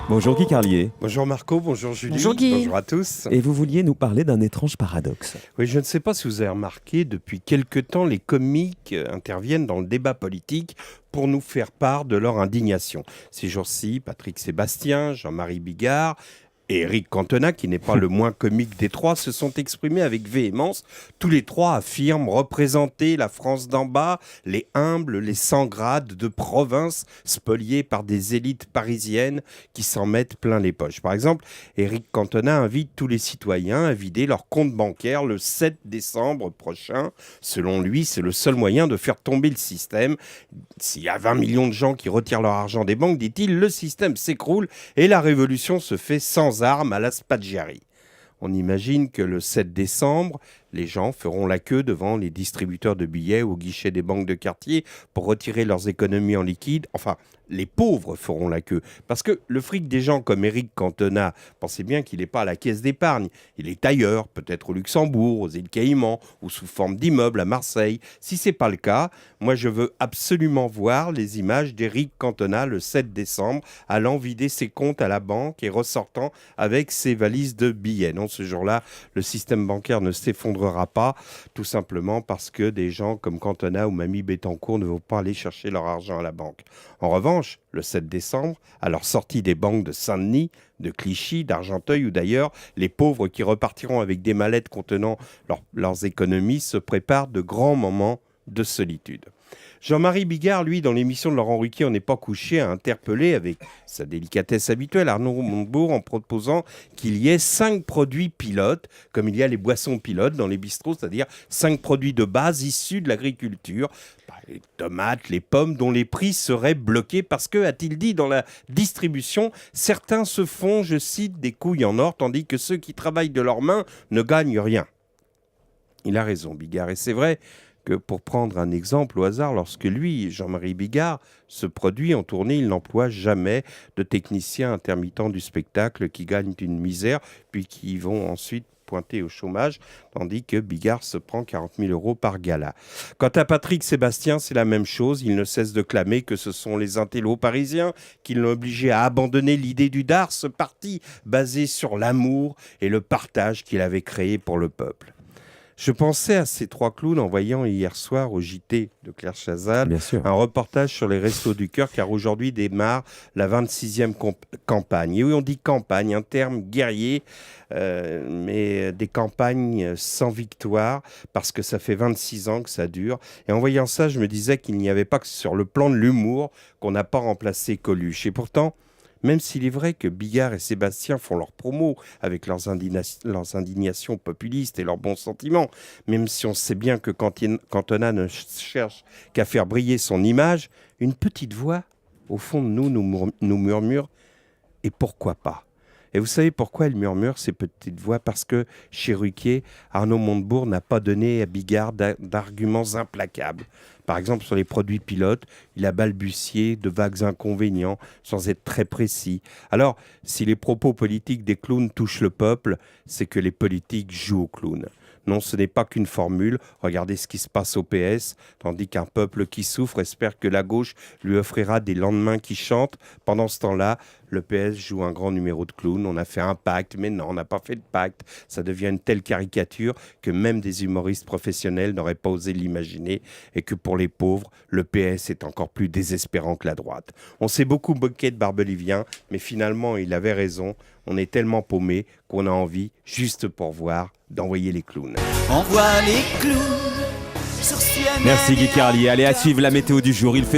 Bonjour Guy Carlier. Bonjour Marco, bonjour Julie, Bonjour Guy. bonjour à tous. Et vous vouliez nous parler d'un étrange paradoxe. Oui, je ne sais pas si vous avez remarqué, depuis quelque temps, les comiques interviennent dans le débat politique pour nous faire part de leur indignation. Ces jours-ci, Patrick Sébastien, Jean-Marie Bigard et Éric Cantona, qui n'est pas le moins comique des trois, se sont exprimés avec véhémence. Tous les trois affirment représenter la France d'en bas, les humbles, les sans grades de province, spoliés par des élites parisiennes qui s'en mettent plein les poches. Par exemple, Éric Cantona invite tous les citoyens à vider leur compte bancaire le 7 décembre prochain. Selon lui, c'est le seul moyen de faire tomber le système. S'il y a 20 millions de gens qui retirent leur argent des banques, dit-il, le système s'écroule et la révolution se fait sans armes à la Spaggiari. On imagine que le 7 décembre, les gens feront la queue devant les distributeurs de billets au guichet des banques de quartier pour retirer leurs économies en liquide. Enfin, les pauvres feront la queue. Parce que le fric des gens comme Éric Cantona, pensez bien qu'il n'est pas à la caisse d'épargne. Il est ailleurs, peut-être au Luxembourg, aux îles Caïmans, ou sous forme d'immeuble à Marseille. Si ce n'est pas le cas, moi je veux absolument voir les images d'Éric Cantona le 7 décembre, allant vider ses comptes à la banque et ressortant avec ses valises de billets. Non, ce jour-là, le système bancaire ne s'effondrera pas, tout simplement parce que des gens comme Cantona ou Mamie Bettencourt ne vont pas aller chercher leur argent à la banque. En revanche, le 7 décembre, à leur sortie des banques de Saint-Denis, de Clichy, d'Argenteuil ou d'ailleurs, les pauvres qui repartiront avec des mallettes contenant leurs économies se préparent de grands moments de solitude. Jean-Marie Bigard, lui, dans l'émission de Laurent Ruquier, On n'est pas couché, a interpellé avec sa délicatesse habituelle Arnaud Montebourg en proposant qu'il y ait 5 produits pilotes, comme il y a les boissons pilotes dans les bistrots, c'est-à-dire 5 produits de base issus de l'agriculture, les tomates, les pommes, dont les prix seraient bloqués parce que, a-t-il dit, dans la distribution, certains se font, je cite, des couilles en or, tandis que ceux qui travaillent de leurs mains ne gagnent rien. Il a raison, Bigard, et c'est vrai que pour prendre un exemple au hasard, lorsque lui, Jean-Marie Bigard, se produit en tournée, il n'emploie jamais de techniciens intermittents du spectacle qui gagnent une misère, puis qui vont ensuite pointer au chômage, tandis que Bigard se prend 40 000 € par gala. Quant à Patrick Sébastien, c'est la même chose. Il ne cesse de clamer que ce sont les intellos parisiens qui l'ont obligé à abandonner l'idée du Dard, ce parti basé sur l'amour et le partage qu'il avait créé pour le peuple. Je pensais à ces 3 clowns en voyant hier soir au JT de Claire Chazal un reportage sur les Restos du Cœur, car aujourd'hui démarre la 26e campagne. Et oui, on dit campagne, un terme guerrier, mais des campagnes sans victoire, parce que ça fait 26 ans que ça dure. Et en voyant ça, je me disais qu'il n'y avait pas que sur le plan de l'humour qu'on n'a pas remplacé Coluche. Et pourtant, même s'il est vrai que Bigard et Sébastien font leur promo avec leurs indignations populistes et leurs bons sentiments, même si on sait bien que Cantona ne cherche qu'à faire briller son image, une petite voix, au fond de nous murmure « et pourquoi pas ?» Et vous savez pourquoi elle murmure ces petites voix? Parce que chez Ruquier, Arnaud Montebourg n'a pas donné à Bigard d'arguments implacables. Par exemple, sur les produits pilotes, il a balbutié de vagues inconvénients sans être très précis. Alors, si les propos politiques des clowns touchent le peuple, c'est que les politiques jouent aux clowns. Non, ce n'est pas qu'une formule. Regardez ce qui se passe au PS, tandis qu'un peuple qui souffre espère que la gauche lui offrira des lendemains qui chantent. Pendant ce temps-là, le PS joue un grand numéro de clown. On a fait un pacte, mais non, on n'a pas fait de pacte. Ça devient une telle caricature que même des humoristes professionnels n'auraient pas osé l'imaginer, et que pour les pauvres, le PS est encore plus désespérant que la droite. On s'est beaucoup moqué de Barbelivien, mais finalement, il avait raison. On est tellement paumé qu'on a envie, juste pour voir, d'envoyer les clowns. On voit les clowns sur CNN. Merci Guy Carlier. Allez, à suivre la météo du jour. Il fait